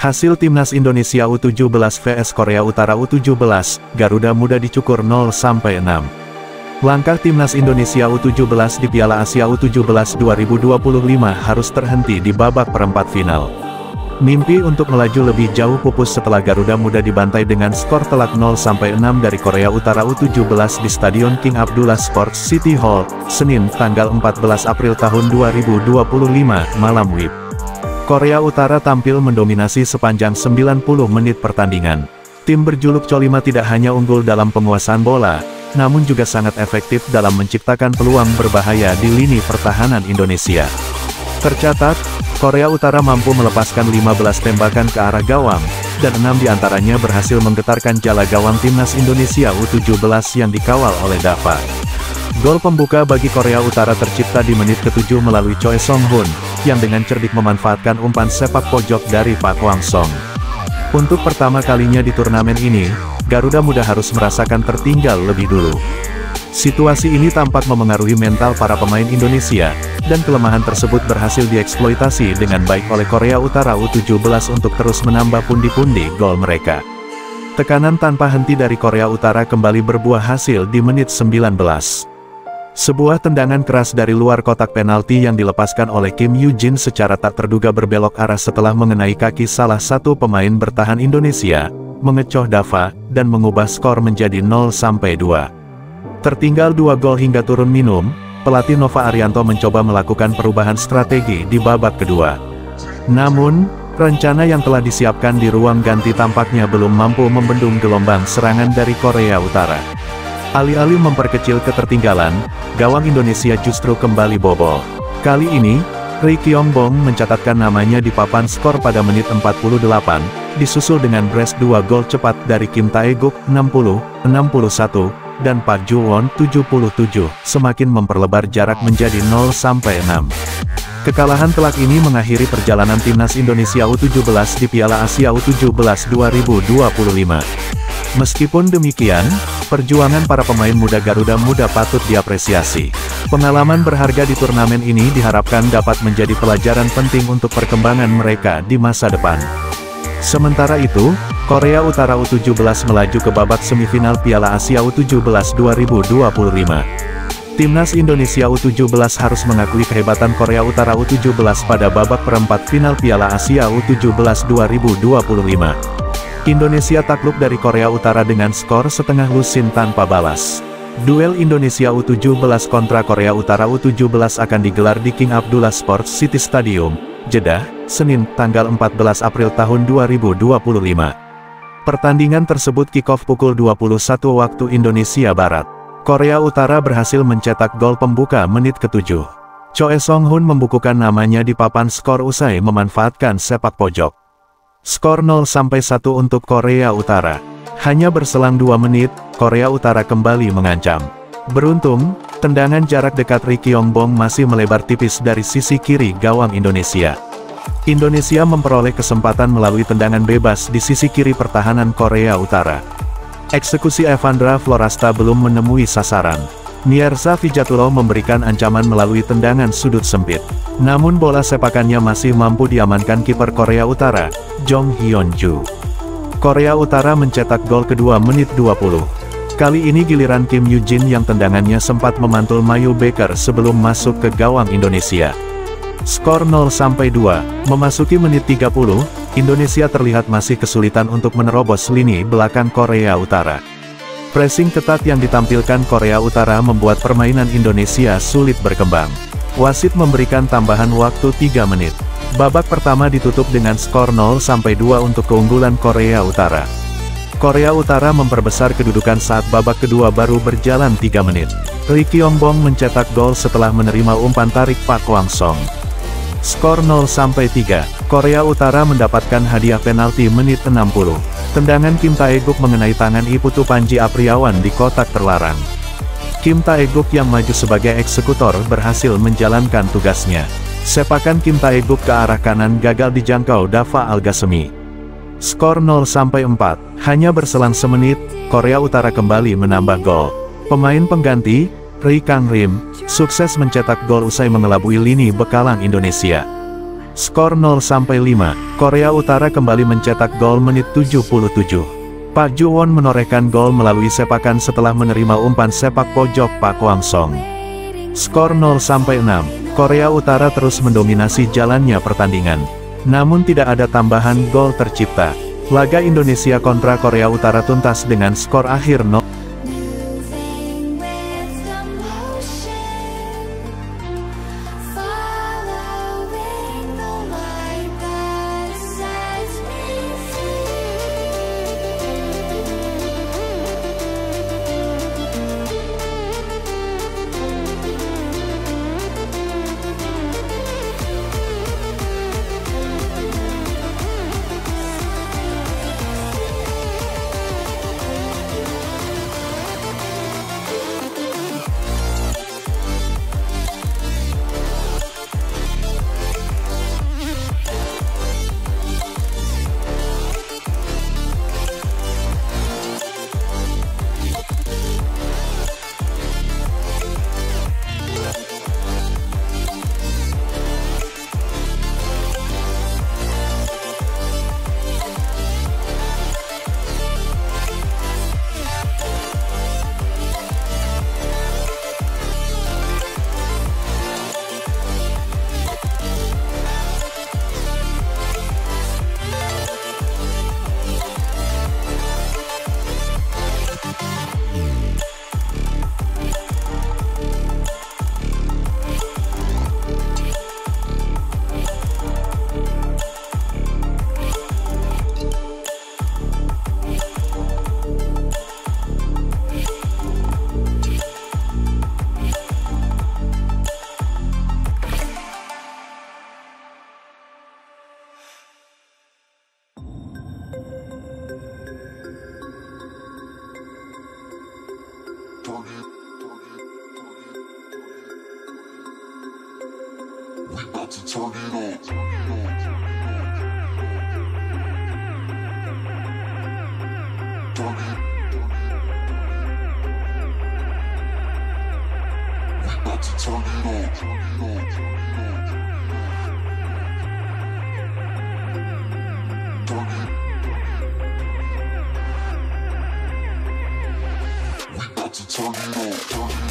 Hasil Timnas Indonesia U17 vs Korea Utara U17, Garuda Muda dicukur 0-6. Langkah Timnas Indonesia U17 di Piala Asia U17 2025 harus terhenti di babak perempat final. Mimpi untuk melaju lebih jauh pupus setelah Garuda Muda dibantai dengan skor telak 0-6 dari Korea Utara U17 di Stadion King Abdullah Sports City Hall, Senin, tanggal 14 April tahun 2025, malam WIB. Korea Utara tampil mendominasi sepanjang 90 menit pertandingan. Tim berjuluk Cho5 tidak hanya unggul dalam penguasaan bola, namun juga sangat efektif dalam menciptakan peluang berbahaya di lini pertahanan Indonesia. Tercatat, Korea Utara mampu melepaskan 15 tembakan ke arah gawang, dan 6 diantaranya berhasil menggetarkan jala gawang Timnas Indonesia U17 yang dikawal oleh Dava. Gol pembuka bagi Korea Utara tercipta di menit ke-7 melalui Choi Song-hun, yang dengan cerdik memanfaatkan umpan sepak pojok dari Pak Hwang-song. Untuk pertama kalinya di turnamen ini, Garuda Muda harus merasakan tertinggal lebih dulu. Situasi ini tampak memengaruhi mental para pemain Indonesia, dan kelemahan tersebut berhasil dieksploitasi dengan baik oleh Korea Utara U17 untuk terus menambah pundi-pundi gol mereka. Tekanan tanpa henti dari Korea Utara kembali berbuah hasil di menit 19. Sebuah tendangan keras dari luar kotak penalti yang dilepaskan oleh Kim Yoo-jin secara tak terduga berbelok arah setelah mengenai kaki salah satu pemain bertahan Indonesia, mengecoh Dava, dan mengubah skor menjadi 0-2. Tertinggal 2 gol hingga turun minum, pelatih Nova Arianto mencoba melakukan perubahan strategi di babak kedua. Namun, rencana yang telah disiapkan di ruang ganti tampaknya belum mampu membendung gelombang serangan dari Korea Utara. Alih-alih memperkecil ketertinggalan, gawang Indonesia justru kembali bobol. Kali ini, Ri Kyong-bong mencatatkan namanya di papan skor pada menit 48, disusul dengan brace 2 gol cepat dari Kim Tae-guk 60, 61, dan Park Joo-won 77, semakin memperlebar jarak menjadi 0-6. Kekalahan telak ini mengakhiri perjalanan Timnas Indonesia U17 di Piala Asia U17 2025. Meskipun demikian, perjuangan para pemain muda Garuda Muda patut diapresiasi. Pengalaman berharga di turnamen ini diharapkan dapat menjadi pelajaran penting untuk perkembangan mereka di masa depan. Sementara itu, Korea Utara U17 melaju ke babak semifinal Piala Asia U17 2025. Timnas Indonesia U17 harus mengakui kehebatan Korea Utara U17 pada babak perempat final Piala Asia U17 2025. Indonesia takluk dari Korea Utara dengan skor setengah lusin tanpa balas. Duel Indonesia U17 kontra Korea Utara U17 akan digelar di King Abdullah Sports City Stadium, Jeddah, Senin, tanggal 14 April tahun 2025. Pertandingan tersebut kick-off pukul 21 waktu Indonesia Barat. Korea Utara berhasil mencetak gol pembuka menit ke-7. Choi Song-hun membukukan namanya di papan skor usai memanfaatkan sepak pojok. Skor 0-1 untuk Korea Utara. Hanya berselang 2 menit, Korea Utara kembali mengancam. Beruntung, tendangan jarak dekat Ri Kyong-bong masih melebar tipis dari sisi kiri gawang Indonesia. Indonesia memperoleh kesempatan melalui tendangan bebas di sisi kiri pertahanan Korea Utara. Eksekusi Evandra Florasta belum menemui sasaran. Mierza Vijatullah memberikan ancaman melalui tendangan sudut sempit. Namun bola sepakannya masih mampu diamankan kiper Korea Utara, Jong Hyun-ju. Korea Utara mencetak gol kedua menit 20. Kali ini giliran Kim Yoo-jin yang tendangannya sempat memantul Mayu Baker sebelum masuk ke gawang Indonesia. Skor 0-2, memasuki menit 30, Indonesia terlihat masih kesulitan untuk menerobos lini belakang Korea Utara. Pressing ketat yang ditampilkan Korea Utara membuat permainan Indonesia sulit berkembang. Wasit memberikan tambahan waktu 3 menit. Babak pertama ditutup dengan skor 0-2 untuk keunggulan Korea Utara. Korea Utara memperbesar kedudukan saat babak kedua baru berjalan 3 menit. Ri Kyong-bong mencetak gol setelah menerima umpan tarik Pak Hwang-song. Skor 0-3, Korea Utara mendapatkan hadiah penalti menit 60. Tendangan Kim Tae-guk mengenai tangan Iputu Panji Apriawan di kotak terlarang. Kim Tae-guk yang maju sebagai eksekutor berhasil menjalankan tugasnya. Sepakan Kim Tae-guk ke arah kanan gagal dijangkau Dava Algasemi. Skor 0-4, hanya berselang semenit, Korea Utara kembali menambah gol. Pemain pengganti, Ri Kang-rim, sukses mencetak gol usai mengelabui lini bekalan Indonesia. Skor 0-5, Korea Utara kembali mencetak gol menit 77. Pak Ju-won menorehkan gol melalui sepakan setelah menerima umpan sepak pojok Pak Kwang-song. Skor 0-6, Korea Utara terus mendominasi jalannya pertandingan. Namun tidak ada tambahan gol tercipta. Laga Indonesia kontra Korea Utara tuntas dengan skor akhir 0. Turn it on.